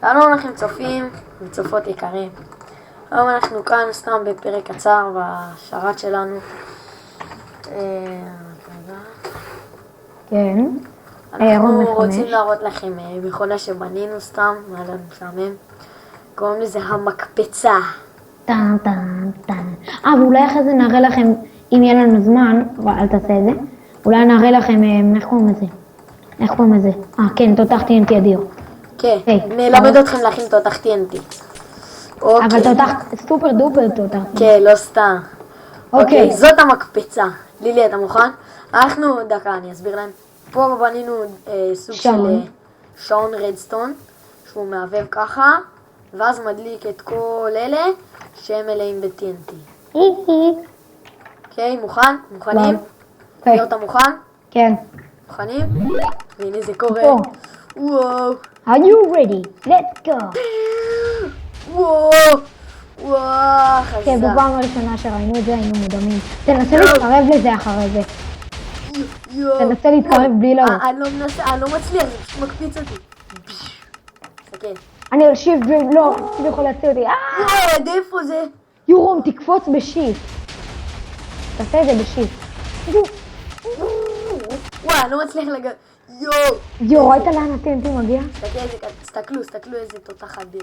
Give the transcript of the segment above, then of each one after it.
שלום לכם צופים וצופות יקרים. היום אנחנו כאן סתם בפרק קצר בשרת שלנו. כן. אנחנו רוצים להראות לכם מכונה שבנינו סתם, היה לנו משעמם. קוראים לזה המקפצה. טן טן טן. ואולי אחרי זה נראה לכם, אם יהיה לנו זמן, אל תעשה את זה, אולי נראה לכם, איך קוראים לזה? כן, תותח TNT אדיר. כן, נלמד אתכם להכין תותח TNT. אבל תותח סופר דופר תותח. כן, לא סתם. אוקיי. זאת המקפצה. לילי, אתה מוכן? דקה, אני אסביר להם. פה בנינו סוג של שעון רדסטון, שהוא מעבב ככה, ואז מדליק את כל אלה שהם מלאים ב-TNT. אוקיי, מוכן? מוכנים? ליאור, אתה מוכן? כן. מוכנים? והנה זה קורה. וואו. Are you ready? Let's go. וואו, חזק. כן, בפעם הראשונה שראינו את זה היינו מודמים. תנסה להתקרב לזה אחרי זה. תנסה להתקרב בלי לעוף. אני לא מצליח, זה פשוט מקפיץ אותי. סתכל. אני על שיפט ולא, אני יכול להציע אותי. וואו, איפה זה? יורום, תקפוץ בשיפט. תעשה את זה בשיפט. וואו, אני לא מצליח לגעת. יואו, ראית לאן ה-TNT מגיע? תסתכלו איזה תותח אדיר.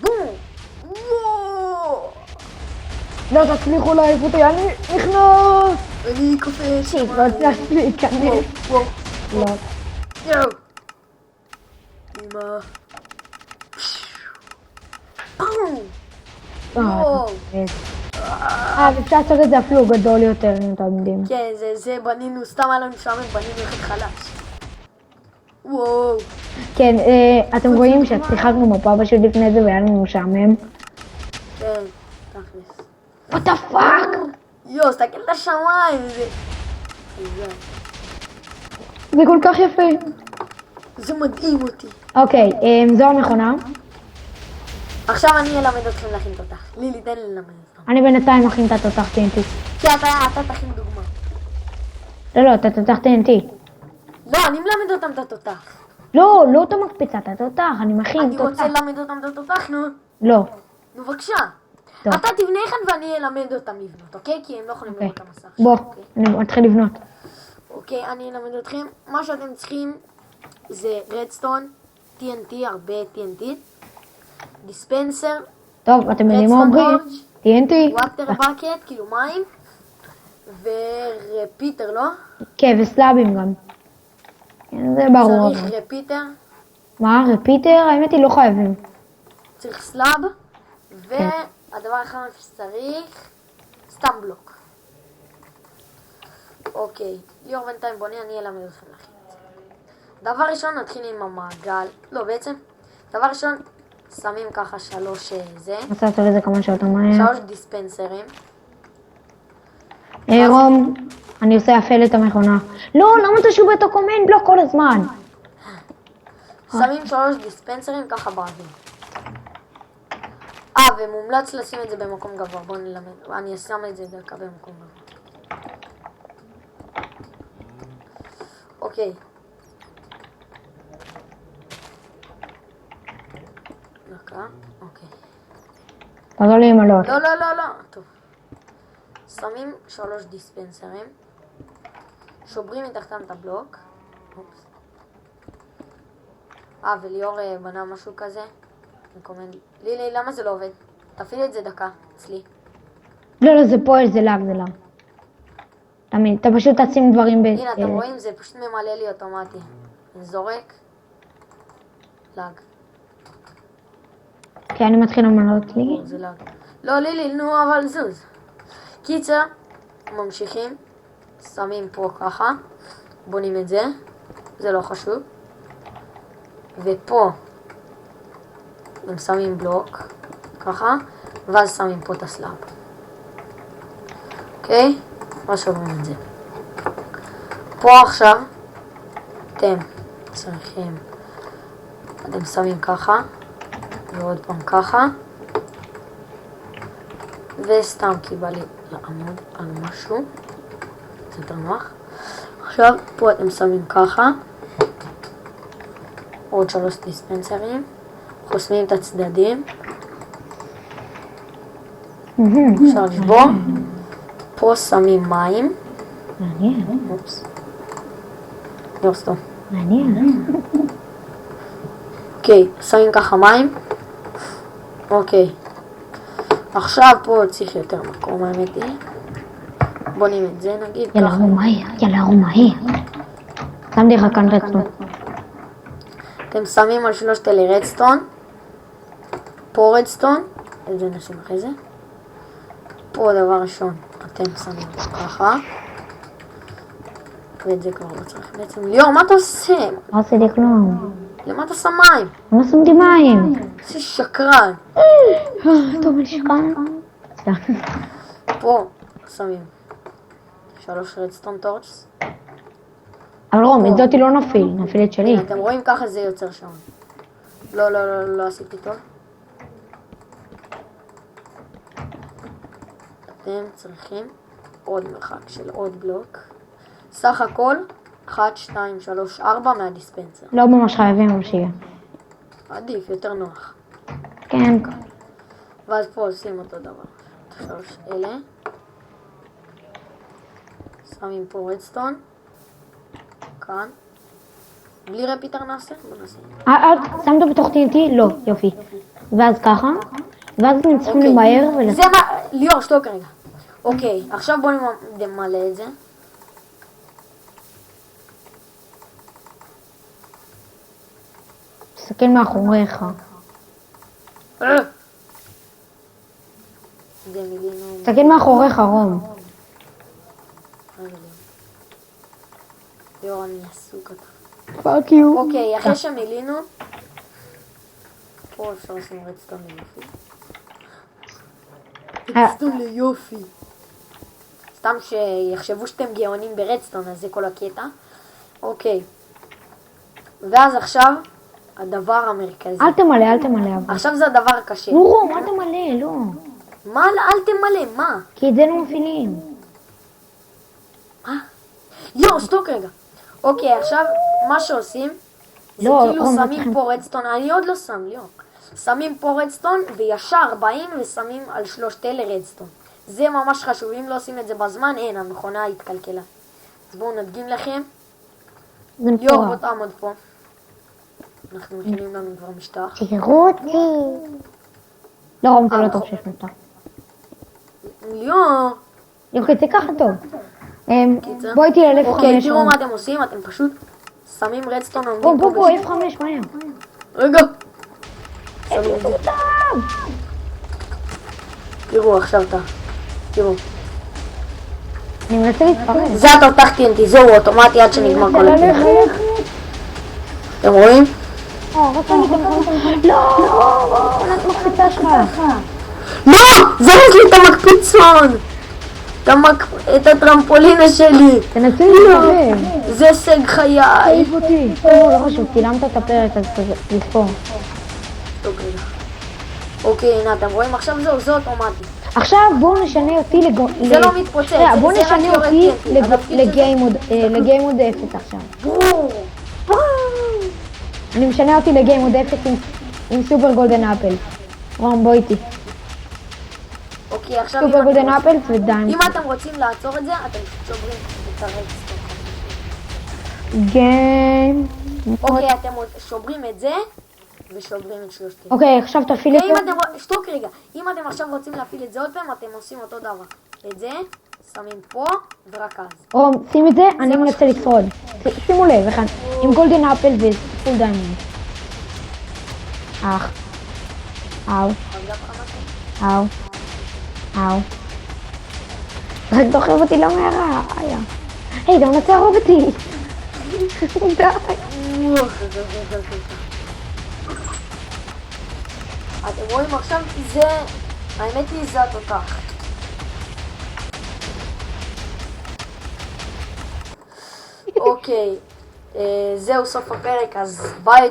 בום! וואו! לא תצליחו להעיף אותי, אני נכנס! אני קופץ. שיט, לא הצלחתי להיכנס. לא. יואו! אמא. בום! וואו! אפשר לעשות את זה אפילו גדול יותר, אם אתם יודעים. כן, זה בנינו, סתם היה לנו משעמם, בנינו אחד חלש. וואו. כן, אתם רואים ששיחקנו מפה פשוט לפני זה והיה לנו משעמם? כן, תכלס. What the fuck? יואו, סתכל את השמיים, זה כל כך יפה. זה מדהים אותי. אוקיי, זו המכונה. עכשיו אני אלמד אתכם להכין תותח. לילי, תן לי ללמד אתכם. אני בינתיים מכין את התותח TNT. כי אתה תכין דוגמה. לא, את התותח TNT. לא, אני מלמד אותם את התותח. לא את המקפצה, את התותח, אני מכין תותח. אני רוצה ללמד אותם את התותח, נו. לא. נו, בבקשה. טוב. אתה תבנה אחד ואני אלמד אותם לבנות, אוקיי? כי הם לא יכולים לראות את המסך. בוא, אני מתחיל לבנות. אוקיי, אני אלמד אתכם. מה שאתם צריכים זה רדסטון, TNT, הרבה TNT, דיספנסר, טוב, אתם יודעים מה אומרים? TNT. וואטר בקט, כאילו מים, ורפיטר, לא? כן, וסלאבים גם. כן, זה ברור. צריך רפיטר, מה? רפיטר? האמת היא לא חייבים. צריך סלאב, והדבר האחרון שצריך, סתם בלוק. אוקיי, ליאור בינתיים בונה, אני אלמד אתכם להכין את זה. דבר ראשון נתחיל עם המעגל, לא בעצם, דבר ראשון שמים ככה 3 רוצה לעשות את זה כמה שעות מהר. 3 דיספנסרים. רום, אני עושה אפל את המכונה. לא, למה אתה שובה את הקומנט בלוק כל הזמן? שמים 3 דיספנסרים ככה באוויר. ומומלץ לשים את זה במקום גבוה. בואו נלמד. אני אשם את זה דקה במקום גבוה. אוקיי. דקה. אוקיי. תעזור לי עם הלוט. לא. טוב. שמים 3 דיספנסרים. שוברים מתחתם את הבלוק. וליאור בנה משהו כזה. לילי, למה זה לא עובד? תפעיל את זה דקה, אצלי. לא, זה פועל, זה לאג. תמיד, אתה פשוט תשים דברים הנה, אתם רואים? זה פשוט ממלא לי אוטומטי. אני זורק. לאג. כן, אני מתחיל למלות לי. זה לאג. לא, לילי, נו, אבל זוז. קיצר, ממשיכים. שמים פה ככה. בונים את זה. זה לא חשוב. ופה הם שמים בלוק, ככה, ואז שמים פה את הסלאב. אוקיי? ואז שוברים את זה. פה עכשיו, אתם צריכים, אתם שמים ככה, ועוד פעם ככה, וסתם כי בא לי לעמוד על משהו, זה יותר נוח. עכשיו, פה אתם שמים ככה, עוד 3 דיספנסרים, חוסמים את הצדדים. אפשר לשבור. פה שמים מים. מעניין. אופס. לא סתום. מעניין. אוקיי, שמים ככה מים. אוקיי. עכשיו פה צריך יותר מקום, האמת היא. בונים את זה נגיד יאללה, ככה. יאללה, רומאי. שמתי לך כאן רדסטון. אתם שמים על שלושת אלה רדסטון. פה רדסטון. את זה נשים אחרי זה. פה דבר ראשון, אתם שמים ככה. ואת זה כבר לא צריך בעצם. ליאור, מה אתה עושה? לא עשיתי כלום. למה אתה שם מים? לא שמתי מים. איזה שקרן. טוב, אני שקרן. פה שמים 3 רדסטון טורצ'ס. אבל רום, את זאתי לא נפיל את שלי. הנה, אתם רואים ככה זה יוצר שעון. לא עשיתי טוב. אתם צריכים עוד מרחק של עוד בלוק. סך הכל 1, 2, 3, 4 מהדיספנסר. לא ממש חייבים, אבל שיהיה. עדיף, יותר נוח. כן. ואז פה עושים אותו דבר. 3 אלה. שמים פה רדסטון. כאן. בלי רפיטר נעשה? בוא נעשה. שמת בתוך TNT? לא, יופי. ואז ככה. ואז אתם צריכים אוקיי. למהר זה מה... ליאור, שתוק רגע. אוקיי, עכשיו בוא נמלא את זה. תסתכל מאחוריך. זה מילינו... תסתכל מאחוריך, רום. ליאור, אני עסוק אותך. פאק יו. אוקיי, אחרי שמילינו... פה אפשר לשים רדסטון ליופי. רדסטון ליופי. סתם שיחשבו שאתם גאונים ברדסטון, אז זה כל הקטע. אוקיי. ואז עכשיו, הדבר המרכזי. אל תמלא. אבל. עכשיו זה הדבר הקשה. נו רום, אל תמלא, לא. מה? אל תמלא, מה? כי את זה לא מפעילים. מה? יואו, שתוק רגע. אוקיי, עכשיו, מה שעושים, זה לא, כאילו רום, שמים צריכים- פה רדסטון, אני עוד לא שם, ליאור. שמים פה רדסטון, וישר באים ושמים על 3 אלה רדסטון. זה ממש חשוב, אם לא עושים את זה בזמן, אין, המכונה התקלקלה. אז בואו נדגים לכם. זה ליאור, בוא מפורט. תעמוד פה. אנחנו מכינים לנו כבר משטח. תראו אותי. לא רום, זה לא טוב שיש מותר. ליאור! יופי, זה ככה טוב. קיצר. בואי תהיה על F5. אוקיי, תראו מה אתם עושים, אתם פשוט שמים רדסטון, עומדים פה, בשביל- F5, מהר. רגע! שמים את זה. תראו עכשיו תראו. אני מנסה להתפרץ. זה התותח TNT, זהו אוטומטי עד שנגמר כל הקטע. אתם רואים? לא, עונת מחפיצה שלך. לא! זה יש לי את המקפיצון! את הטרמפולינה שלי! תנסי להתקרב. זה הישג חיי! תעיף אותי. לא חשוב, צילמת את הפרק, אז לספור. אוקיי, הנה, אתם רואים עכשיו זהו, זה אוטומטי. עכשיו בואו נשנה אותי זה לא מתפוצץ, בואו זה רק נשנה יורד אותי TNT. התפקיד לגיימוד 0 עכשיו. ברור! אני משנה אותי לגיימוד 0 עם סופר גולדן אפל. רום, בוא איתי. אוקיי, עכשיו סופר גולדן אפל ודיים. אם אתם רוצים לעצור את זה, אתם שוברים את הרדסטון. גיים. אוקיי, אתם שוברים את זה, ושוברים את 3. אוקיי, עכשיו תפעיל את ואם זה. אתם, שתוק רגע, אם אתם עכשיו רוצים להפעיל את זה עוד פעם, אתם עושים אותו דבר. את זה, שמים פה, ורק אז. רום, שים את זה, אני מנסה לשרוד. שימו לב, אחד, עם גולדן אפל ופול דיימונד. אך. אאו, אאו, אאו. רק דוחף אותי למערה, איה. היי, אתה מנסה להרוג אותי. די. אתם רואים עכשיו, זה, האמת היא זה התותח. אוקיי, זהו סוף הפרק, אז ביי.